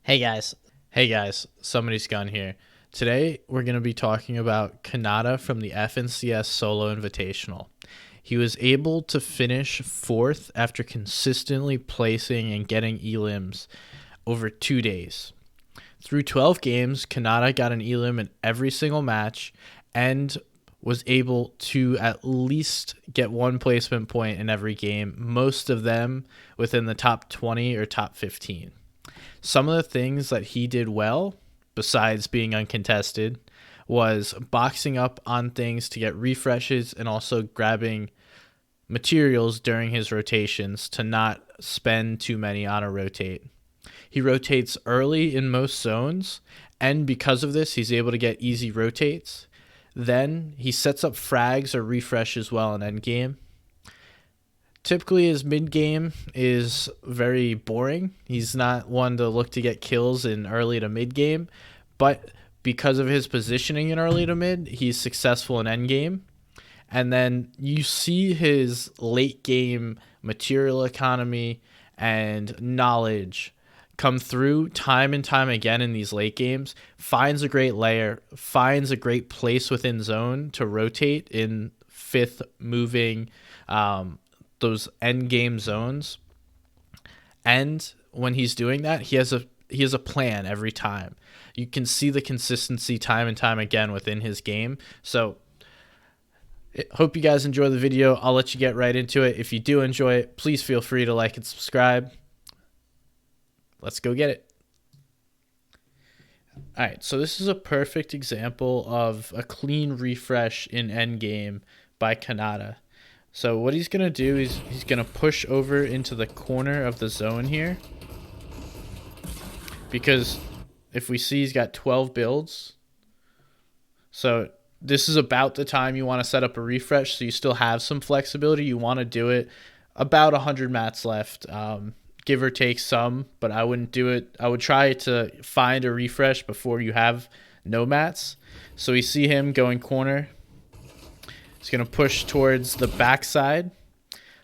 Hey guys, somebody's gone here. Today we're going to be talking about Khanada from the FNCS Solo Invitational. He was able to finish fourth after consistently placing and getting elims over 2 days. Through 12 games, Khanada got an elim in every single match and was able to at least get one placement point in every game, most of them within the top 20 or top 15. Some of the things that he did well, besides being uncontested, was boxing up on things to get refreshes and also grabbing materials during his rotations to not spend too many on a rotate. He rotates early in most zones, and because of this, he's able to get easy rotates. Then he sets up frags or refreshes well in endgame. Typically, his mid game is very boring. He's not one to look to get kills in early to mid game, but because of his positioning in early to mid, he's successful in end game. And then you see his late game material economy and knowledge come through time and time again in these late games. Finds a great layer, finds a great place within zone to rotate in fifth moving those end game zones. And when he's doing that, he has a plan every time. You can see the consistency time and time again within his game. So hope you guys enjoy the video. I'll let you get right into it. If you do enjoy it, please feel free to like and subscribe. Let's go get it. All right, so this is a perfect example of a clean refresh in endgame by Khanada. So what he's going to do is he's going to push over into the corner of the zone here. Because if we see, he's got 12 builds. So this is about the time you want to set up a refresh, so you still have some flexibility. You want to do it about 100 mats left, give or take some, but I wouldn't do it. I would try to find a refresh before you have no mats. So we see him going corner. He's going to push towards the backside,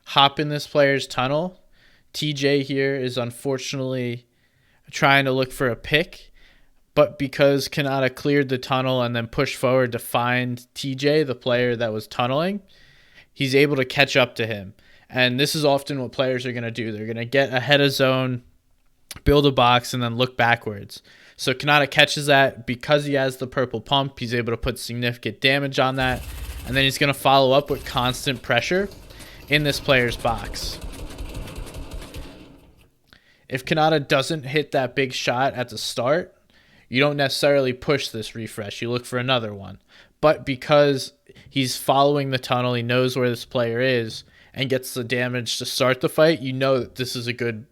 hop in this player's tunnel. TJ here is unfortunately trying to look for a pick, but because Khanada cleared the tunnel and then pushed forward to find TJ, the player that was tunneling, he's able to catch up to him. And this is often what players are going to do. They're going to get ahead of zone, build a box, and then look backwards. So Khanada catches that. Because he has the purple pump, he's able to put significant damage on that. And then he's going to follow up with constant pressure in this player's box. If Khanada doesn't hit that big shot at the start, you don't necessarily push this refresh. You look for another one. But because he's following the tunnel, he knows where this player is, and gets the damage to start the fight, you know that this is a good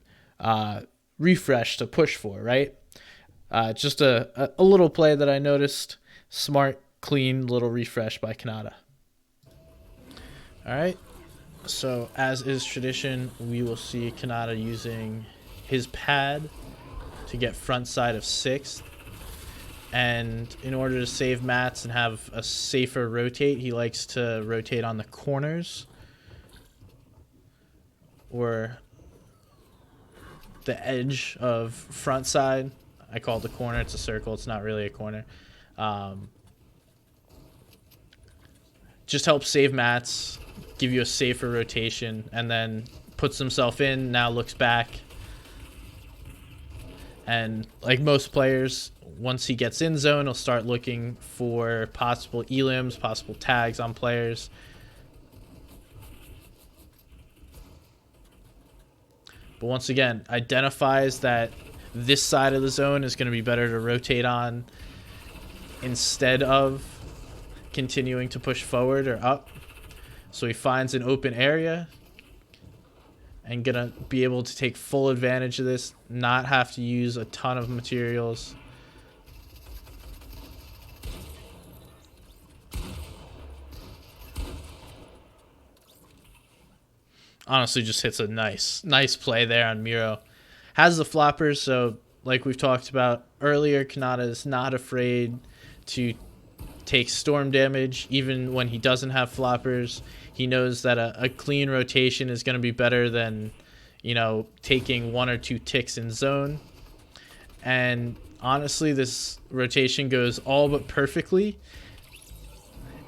refresh to push for, right? Just a little play that I noticed. Smart, clean little refresh by Khanada. All right, so as is tradition, we will see Khanada using his pad to get front side of 6th. And in order to save mats and have a safer rotate, he likes to rotate on the corners or the edge of front side. I call it the corner. It's a circle. It's not really a corner. Just helps save mats, give you a safer rotation, and then puts himself in, now looks back. And like most players, once he gets in zone, he'll start looking for possible elims, possible tags on players. But once again, identifies that this side of the zone is going to be better to rotate on instead of continuing to push forward or up. So he finds an open area and gonna be able to take full advantage of this, not have to use a ton of materials. Honestly, just hits a nice play there on Miro. Has the floppers, so like we've talked about earlier, Khanada is not afraid to take storm damage even when he doesn't have floppers. He knows that a clean rotation is going to be better than, you know, taking 1 or 2 ticks in zone. And honestly, this rotation goes all but perfectly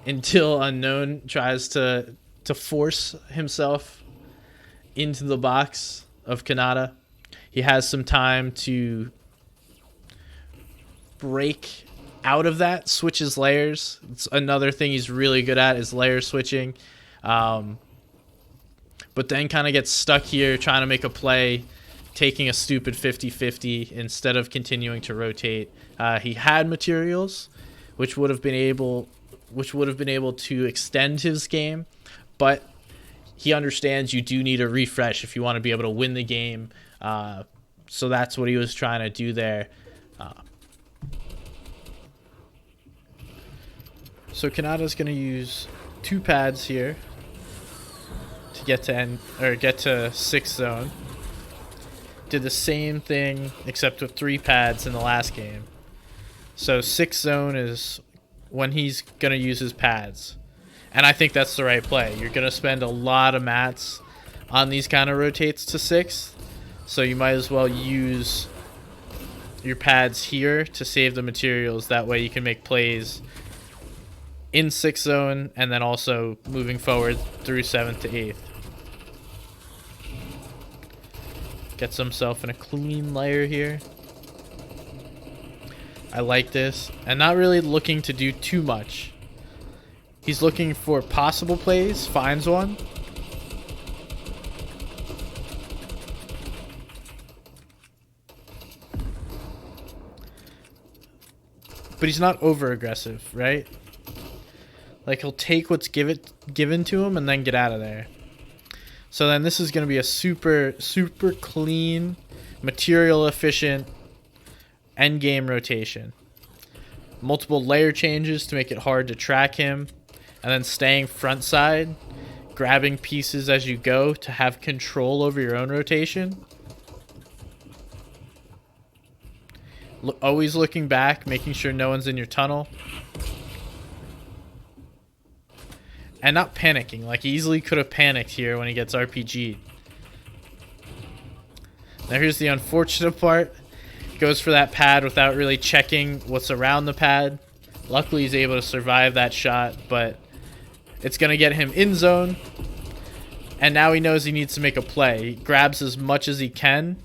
until Unknown tries to force himself into the box of Khanada. He has some time to break out of that, switches layers. It's another thing he's really good at is layer switching. But then kind of gets stuck here trying to make a play, taking a stupid 50-50 instead of continuing to rotate. He had materials, which would have been able to extend his game, but he understands you do need a refresh if you want to be able to win the game. So that's what he was trying to do there. So Khanada's going to use 2 pads here to get to 6 zone. Did the same thing except with 3 pads in the last game. So 6 zone is when he's going to use his pads. And I think that's the right play. You're going to spend a lot of mats on these kind of rotates to 6. So you might as well use your pads here to save the materials. That way you can make plays in 6 zone and then also moving forward through 7th to 8th. Gets himself in a clean layer here. I like this. And not really looking to do too much. He's looking for possible plays, finds one. But he's not over aggressive, right? Like he'll take what's given to him and then get out of there. So then this is going to be a super clean, material efficient end game rotation. Multiple layer changes to make it hard to track him, and then staying front side, grabbing pieces as you go to have control over your own rotation. Always looking back, making sure no one's in your tunnel. And not panicking. Like, he easily could have panicked here when he gets RPG'd. Now here's the unfortunate part. Goes for that pad without really checking what's around the pad. Luckily he's able to survive that shot, but it's going to get him in zone. And now he knows he needs to make a play. He grabs as much as he can.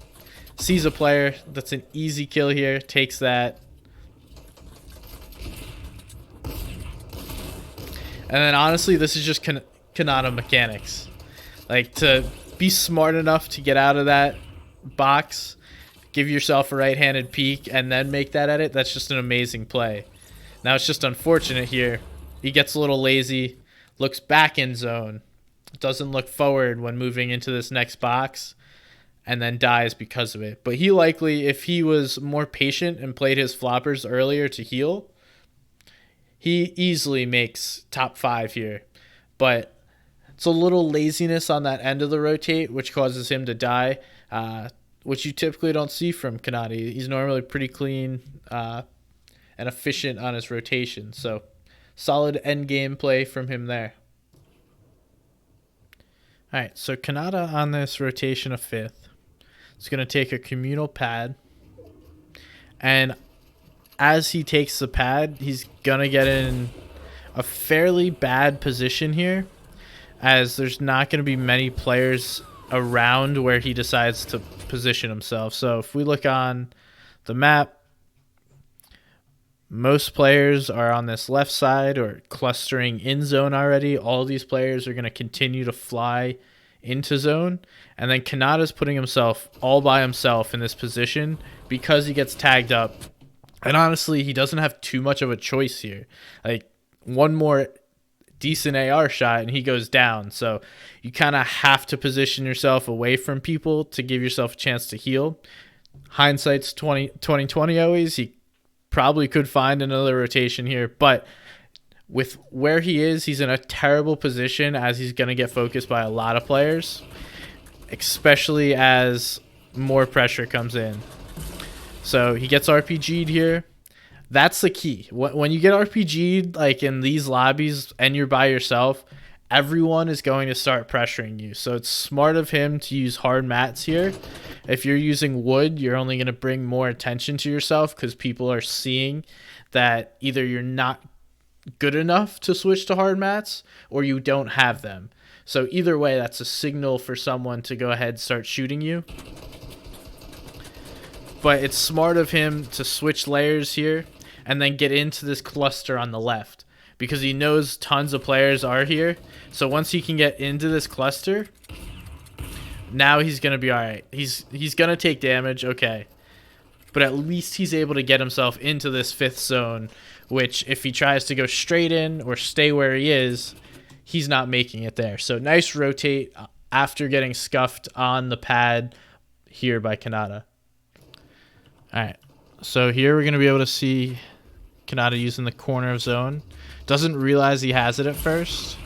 Sees a player. That's an easy kill here. Takes that. And then honestly, this is just Khanada mechanics. Like, to be smart enough to get out of that box, give yourself a right-handed peek, and then make that edit, that's just an amazing play. Now it's just unfortunate here. He gets a little lazy, looks back in zone, doesn't look forward when moving into this next box, and then dies because of it. But he likely, if he was more patient and played his floppers earlier to heal, he easily makes top 5 here. But it's a little laziness on that end of the rotate, which causes him to die, which you typically don't see from Khanada. He's normally pretty clean and efficient on his rotation. So solid end game play from him there. All right, so Khanada on this rotation of 5th is going to take a communal pad. And as he takes the pad, he's going to get in a fairly bad position here, as there's not going to be many players around where he decides to position himself. So if we look on the map, most players are on this left side or clustering in zone already. All these players are going to continue to fly into zone. And then Khanada's putting himself all by himself in this position because he gets tagged up. And honestly, he doesn't have too much of a choice here. Like, one more decent AR shot and he goes down. So you kind of have to position yourself away from people to give yourself a chance to heal. Hindsight's 2020 always. He probably could find another rotation here, but with where he is, he's in a terrible position, as he's going to get focused by a lot of players, especially as more pressure comes in. So he gets RPG'd here. That's the key. When you get RPG'd, like in these lobbies, and you're by yourself, everyone is going to start pressuring you. So it's smart of him to use hard mats here. If you're using wood, you're only going to bring more attention to yourself because people are seeing that either you're not good enough to switch to hard mats or you don't have them. So either way, that's a signal for someone to go ahead and start shooting you. But it's smart of him to switch layers here and then get into this cluster on the left because he knows tons of players are here. So once he can get into this cluster, now he's going to be all right. He's going to take damage, okay. But at least he's able to get himself into this 5th zone, which if he tries to go straight in or stay where he is, he's not making it there. So nice rotate after getting scuffed on the pad here by Khanada. All right, so here we're going to be able to see Khanada using the corner of zone. Doesn't realize he has it at first,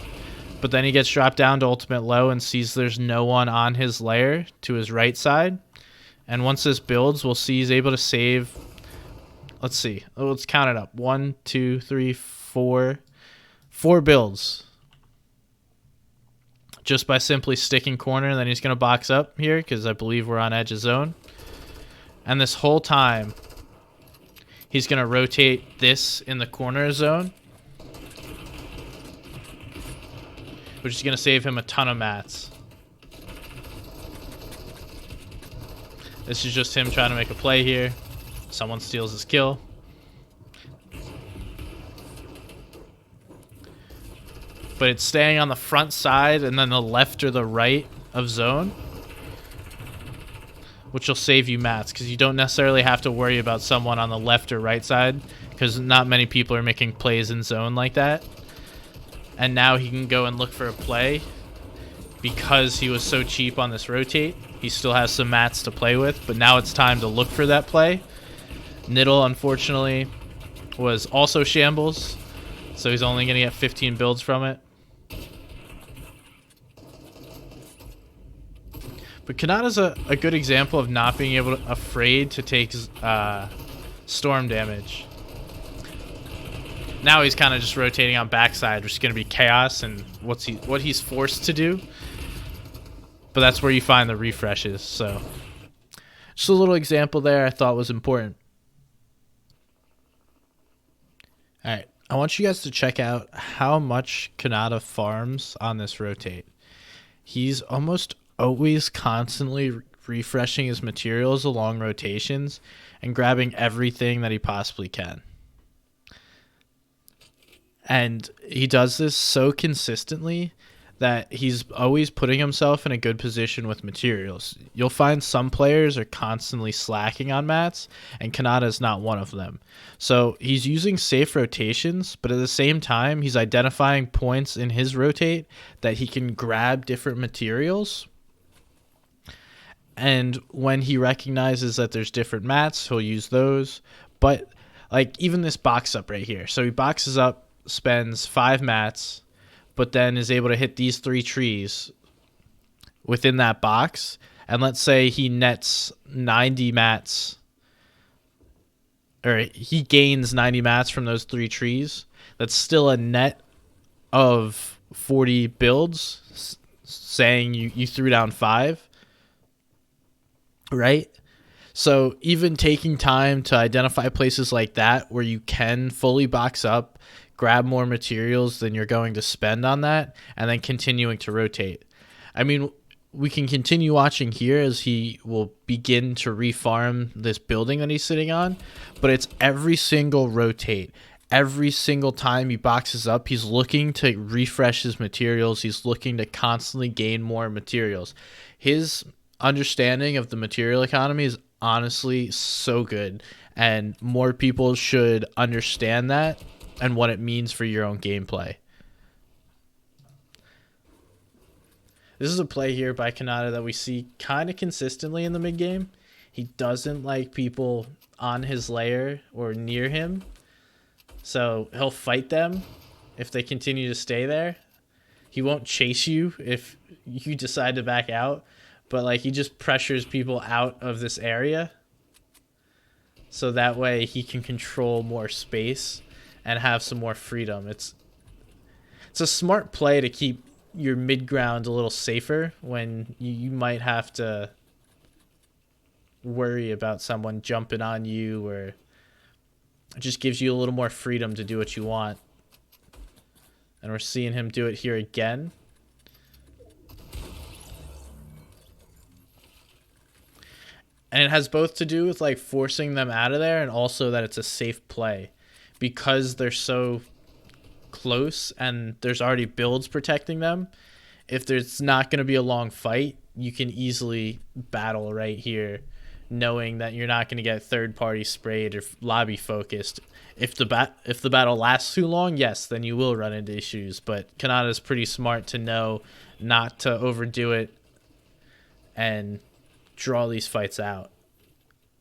but then he gets dropped down to ultimate low and sees there's no one on his layer to his right side. And once this builds, we'll see he's able to save. Let's see. Let's count it up. 1, 2, 3, 4. 4 builds. Just by simply sticking corner, and then he's going to box up here because I believe we're on edge of zone. And this whole time, he's going to rotate this in the corner zone, which is going to save him a ton of mats. This is just him trying to make a play here. Someone steals his kill. But it's staying on the front side and then the left or the right of zone, which will save you mats because you don't necessarily have to worry about someone on the left or right side because not many people are making plays in zone like that. And now he can go and look for a play because he was so cheap on this rotate. He still has some mats to play with, but now it's time to look for that play. Niddle, unfortunately, was also shambles, so he's only going to get 15 builds from it. But Khanada's a good example of not being afraid to take storm damage. Now he's kind of just rotating on backside, which is going to be chaos and what he's forced to do. But that's where you find the refreshes. So just a little example there I thought was important. All right, I want you guys to check out how much Khanada farms on this rotate. He's almost always constantly refreshing his materials along rotations and grabbing everything that he possibly can. And he does this so consistently that he's always putting himself in a good position with materials. You'll find some players are constantly slacking on mats, and Khanada is not one of them. So he's using safe rotations, but at the same time, he's identifying points in his rotate that he can grab different materials. And when he recognizes that there's different mats, he'll use those. But like even this box up right here. So he boxes up, spends 5 mats, but then is able to hit these 3 trees within that box. And let's say he nets 90 mats, or he gains 90 mats from those 3 trees. That's still a net of 40 builds, saying you threw down 5, right? So even taking time to identify places like that where you can fully box up, grab more materials than you're going to spend on that, and then continuing to rotate. I mean, we can continue watching here as he will begin to refarm this building that he's sitting on, but it's every single rotate. Every single time he boxes up, he's looking to refresh his materials. He's looking to constantly gain more materials. His understanding of the material economy is honestly so good, and more people should understand that and what it means for your own gameplay. This is a play here by Khanada that we see kind of consistently in the mid game. He doesn't like people on his layer or near him, so he'll fight them if they continue to stay there. He won't chase you if you decide to back out, but like he just pressures people out of this area so that way he can control more space and have some more freedom. It's a smart play to keep your mid ground a little safer when you might have to worry about someone jumping on you, or it just gives you a little more freedom to do what you want. And we're seeing him do it here again. And it has both to do with like forcing them out of there and also that it's a safe play because they're so close and there's already builds protecting them. If there's not going to be a long fight, you can easily battle right here, knowing that you're not going to get third party sprayed or lobby focused. If the battle lasts too long, yes, then you will run into issues. But Khanada is pretty smart to know not to overdo it and draw these fights out.